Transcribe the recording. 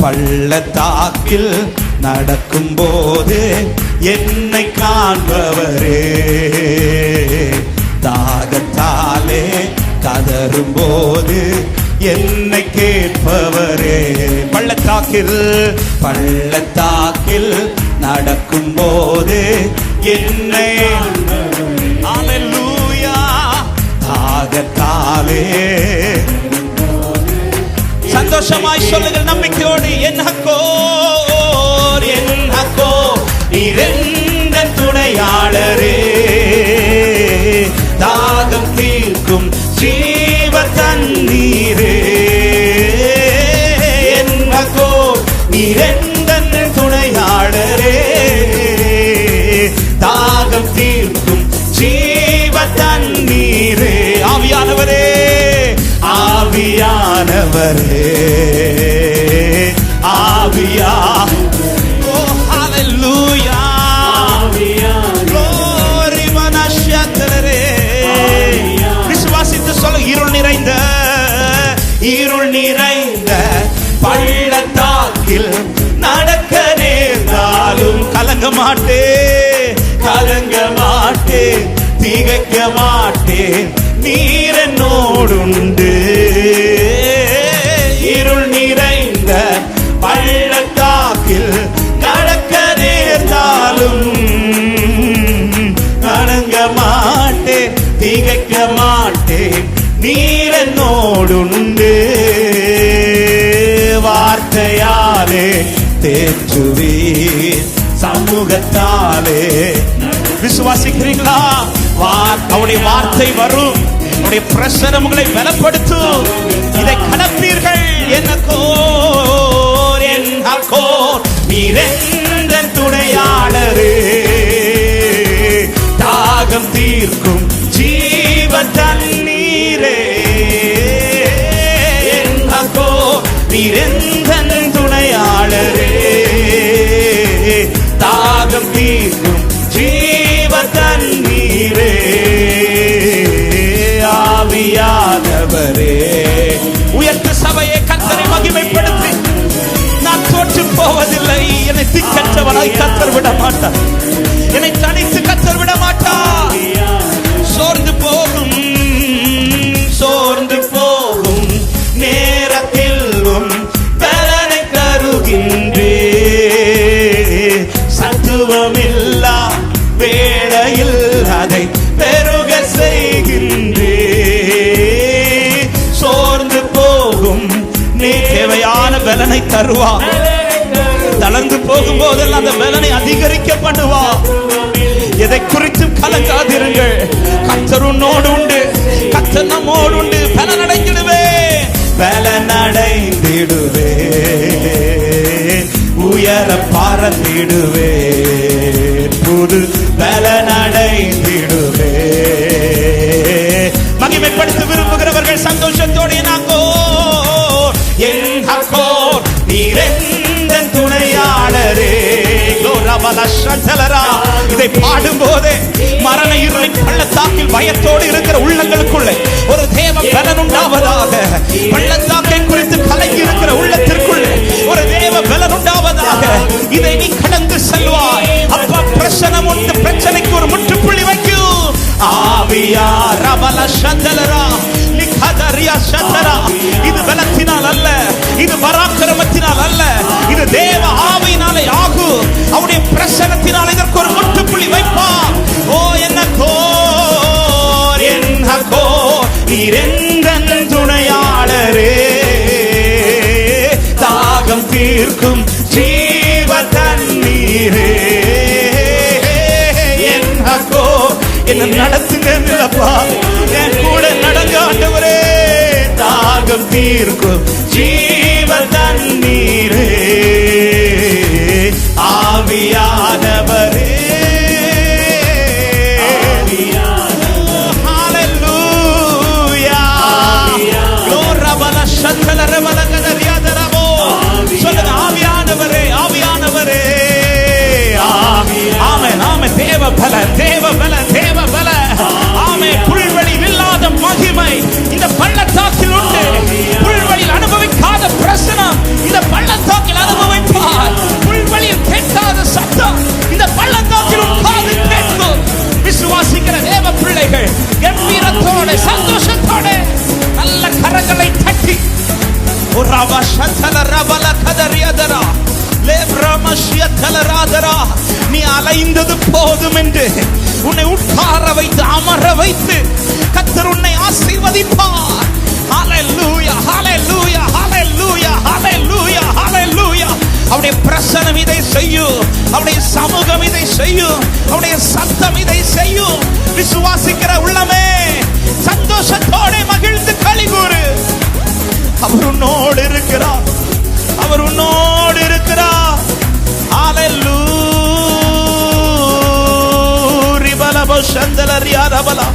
பள்ளத்தாக்கில் நடக்கும் போது என்னை காண்பவரே, தாகத்தாலே கதரும் போது என்னை கேட்பவரே. பள்ளத்தாக்கில் நடக்கும் போது என்னை அல்லேலூயா தாகத்தாலே. சந்தோஷமாய் சொல்லுங்கள் நம்பிக்கையோடு, என்னக்கோர் நீரெந்த துணையாளரே, தாகம் தீர்க்கும் ஜீவ தண்ணீரே. என்னக்கோர் நீரெந்த துணையாளரே, தாகம் தீர்க்கும் ஜீவ தண்ணீரே. ஆவியானவரே, ஆவியானவரே, ஆவியா, ஓ ஹalleluya, glory மனஷத்தரே. விசுவாசித்து சொல்ல, இருள் நிறைந்த பள்ளத்தாக்கில் நடக்க நேர்ந்தாலும் கலங்க மாட்டேன், திகைக்க மாட்டேன், நீர் என்னோடுண்டு. இருள் நிறைந்த பள்ளத்தாக்கில் கடக்க நேர்ந்தாலும் கலங்க மாட்டேன், திகைக்க மாட்டேன், நீர் என்னோடுண்டு. வார்த்தையாலே தேற்றுவீர், சமூகத்தாலே. விசுவாசிக்கிறீங்களா? அவருடைய வார்த்தை வரும், அவருடைய பிரசன்னம் உங்களை பலப்படுத்தும். இதை கடப்பீர்கள். என்னக்கோர் நீரெந்த துணையாளரே, தாகம் தீர்க்கும் ஜீவ தண்ணீரே. என்னக்கோர் நீரெந்த துணையாளரே, தாகம் தீர்க்கும் ஜீவ தண்ணீரே. ஆவியானவரே, உயர்த்து சபையை கர்த்தரை மகிமைப்படுத்தி, நான் தோற்று போவதில்லை. என்னை திக்கற்றவனாய் கர்த்தர் விட மாட்டார், என்னை தனித்து கர்த்தர் விட மாட்டார். சோர்ந்து போகும் நேரத்திலும் பலனை தருகின்றே, சத்துவமில்லா வேளையில் அதை பெருக செய்கின்றே. சோர்ந்து போகும் நீ தேவையான பலனை தருவா. தளர்ந்து போகும் போதெல்லாம் அந்த பலனை அதிகரிக்க பண்ணுவா. எதை குறித்து கலங்காதிருங்கள். கர்த்தர் உன்னோடு உண்டு, கர்த்தர் நம்மோடு உண்டு. பலனடைந்திடுவே, பலனடைந்திடுவே, உயர பறந்திடுவே, புது பலனடைந்திடுவே. மகிமைப்படுத்த விரும்புகிறவர்கள் சந்தோஷத்தோடு நீரெந்த துணையாளரே. இதை பாடும் போதே மரண இருளின் பள்ளத்தாக்கில் பயத்தோடு இருக்கிற உள்ளங்களுக்குள்ளே ஒரு தேவ பலன் உண்டாவதாக. பள்ளத்தாக்கை குறித்து கலங்கி இருக்கிற உள்ளத்திற்குள்ளே ஒரு தேவ பலன் உண்டாவதாக. இதை நீ கடந்து செல்வாய். அப்பா பிரச்சனை உண்டு, பிரச்சனைக்கு ஒரு முற்றுப்புள்ளி வைக்கும். ஆவியா ரபல சந்தலரா நிகதரியா சந்தரா. இது பலத்தினால் அல்ல, இது பராக்கிரமத்தினால் அல்ல, இது தேவ ஆவியினாலே ஆகும். அவருடைய பிரசன்னத்தினால் இதற்கு ஒரு முற்றுப்புள்ளி வைப்பார். ஓ என்னக்கோர் நீரெந்த துணையாளரே, தாகம் தீர்க்கும் ஜீவ தண்ணீரே. என்னக்கோர் என்ன நடத்துங்கப்பா, என் கூட நடங்க ஆண்டவரே. தாகம் தீர்க்கும் ஜீவ தண்ணீரே. ஆவியானவரே, ஹalleluya. லோரபல சந்தல ரபல கதரியாதரபோ. சொல்லுங்க, ஆவியானவரே, ஆவியானவரே. ஆமென், ஆமென். தேவ பல, தேவ பல, தேவ பல. ஆமென். புல்வெளியில் இல்லாத மகிமை இந்த பள்ளத்தாக்கில் உண்டு. புல்வெளியில் அனுபவிக்காத பிரசனம் இந்த பள்ளத்தாக்கில் நீ அலைந்தது போதும் என்று உன்னை உட்கார வைத்து அமர வைத்து கர்த்தர் உன்னை ஆசீர்வதிப்பார். ஹல்லேலூயா, ஹல்லேலூயா, ஹல்லேலூயா, ஹல்லேலூயா, ஹல்லேலூயா. அவருடைய பிரசன்னம் இதை செய்யும், அவருடைய சமூகம் இதை செய்யும், அவருடைய சத்தம் இதை செய்யும். விசுவாசிக்கிற உள்ளமே சந்தோஷத்தோட மகிழ்ந்து களிகூறு. அவர் உன்னோடு இருக்கிறார், அவர் உன்னோடு இருக்கிறார். ஹல்லேலூயா. ரிபலபோ சந்தலரியா ரபலா